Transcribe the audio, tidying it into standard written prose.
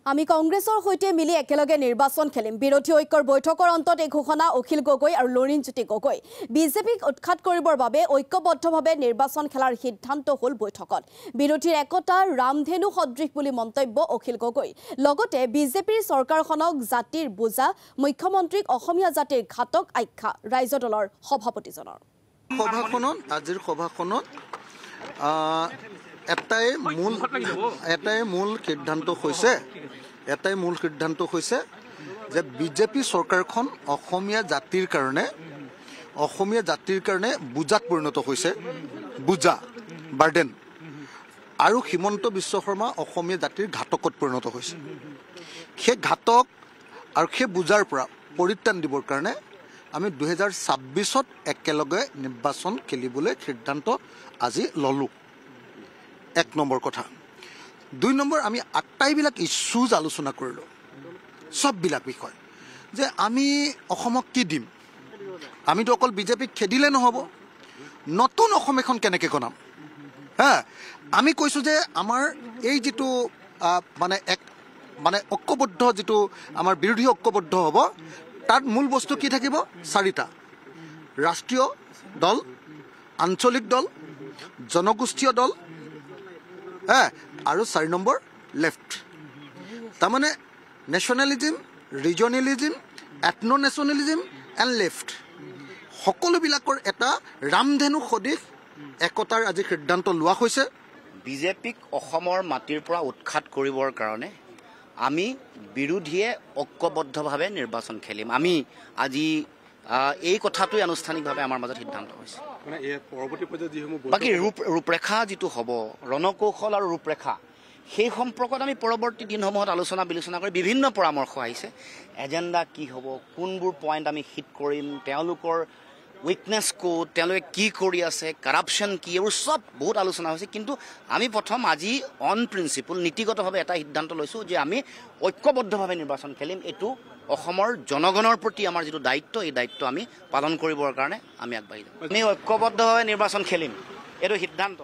আমি কংগ্ৰেছৰ সৈতে মিলি একেলগে নিৰ্বাচন খেলিম। বিৰোধী ঐক্যৰ বৈঠকৰ অন্তত এই ঘোষণা অখিল গগৈ আৰু লৰিণজ্যোতি গগৈ। বিজেপিক উৎখাত কৰিবৰ বাবে ঐক্যবদ্ধভাৱে নিৰ্বাচন খেলাৰ সিদ্ধান্ত হ'ল বৈঠকত। বিৰোধীৰ একতা ৰামধেনু সদৃশ বুলি মন্তব্য অখিল গগৈ। লগতে বিজেপিৰ চৰকাৰখনক জাতিৰ বোজা, মুখ্যমন্ত্ৰীক অসমীয়া জাতিৰ ঘাতক আখ্যা ৰাইজ দলৰ সভাপতিজনৰ। আজিৰ সভাখনত এটাই মূল সিদ্ধান্ত হৈছে যে বিজেপি চৰকাৰখন অসমীয়া জাতিৰ কাৰণে বুজাত পৰিণত হৈছে, বুজা বাৰ্ডেন, আৰু হিমন্ত বিশ্ব শৰ্মা অসমীয়া জাতিৰ ঘাতকত পৰিণত হৈছে। সেই ঘাতক আৰু সেই বুজাৰ পৰা পৰিত্ৰাণ দিবৰ কাৰণে আমি 2026 একেলগে নিৰ্বাচন খেলিবলৈ সিদ্ধান্ত আজি ললোঁ। 1 নম্বৰ কথা। 2 নম্বৰ, আমি আটাইবিলাক ইছ্যুজ আলোচনা কৰিলোঁ, সববিলাক বিষয়, যে আমি অসমক কি দিম। আমিতো অকল বিজেপিক খেদিলে নহ'ব, নতুন অসম এখন কেনেকৈ বনাম। আমি কৈছোঁ যে আমাৰ এই যিটো ঐক্যবদ্ধ যিটো আমাৰ বিৰোধী ঐক্যবদ্ধ হ'ব, তাত মূল বস্তু কি থাকিব? 4টা: ৰাষ্ট্ৰীয় দল, আঞ্চলিক দল, জনগোষ্ঠীয় দল, আৰু 4 নম্বৰ লেফ্ট। তাৰমানে nationalism, ৰিজনেলিজিম, ethno nationalism and left, সকলোবিলাকৰ এটা ৰামধেনু সদৃশ একতাৰ আজি সিদ্ধান্ত লোৱা হৈছে। বিজেপিক অসমৰ মাটিৰ পৰা উৎখাত কৰিবৰ কাৰণে আমি বিৰোধীয়ে ঐক্যবদ্ধভাৱে নিৰ্বাচন খেলিম। আমি আজি এই কথাটোৱে আনুষ্ঠানিকভাৱে আমাৰ মাজত সিদ্ধান্ত হৈছে। বাকী ৰূপৰেখা যিটো হ'ব, ৰণকৌশল আৰু ৰূপৰেখা, সেই সম্পৰ্কত আমি পৰৱৰ্তী দিনসমূহত আলোচনা বিলোচনা কৰি বিভিন্ন পৰামৰ্শ আহিছে। এজেণ্ডা কি হ'ব, কোনবোৰ পইণ্ট আমি হিট কৰিম, তেওঁলোকৰ উইকনেছ ক'ত, তেওঁলোকে কি কৰি আছে, কাৰাপশ্যন কি, এইবোৰ চব বহুত আলোচনা হৈছে। কিন্তু আমি প্ৰথম আজি অন প্ৰিন্সিপল নীতিগতভাৱে এটা সিদ্ধান্ত লৈছোঁ যে আমি ঐক্যবদ্ধভাৱে নিৰ্বাচন খেলিম। এইটো অসমৰ জনগণৰ প্ৰতি আমাৰ যিটো দায়িত্ব, এই দায়িত্ব আমি পালন কৰিবৰ কাৰণে আমি আগবাঢ়ি যাম। আমি ঐক্যবদ্ধভাৱে নিৰ্বাচন খেলিম, এইটো সিদ্ধান্ত।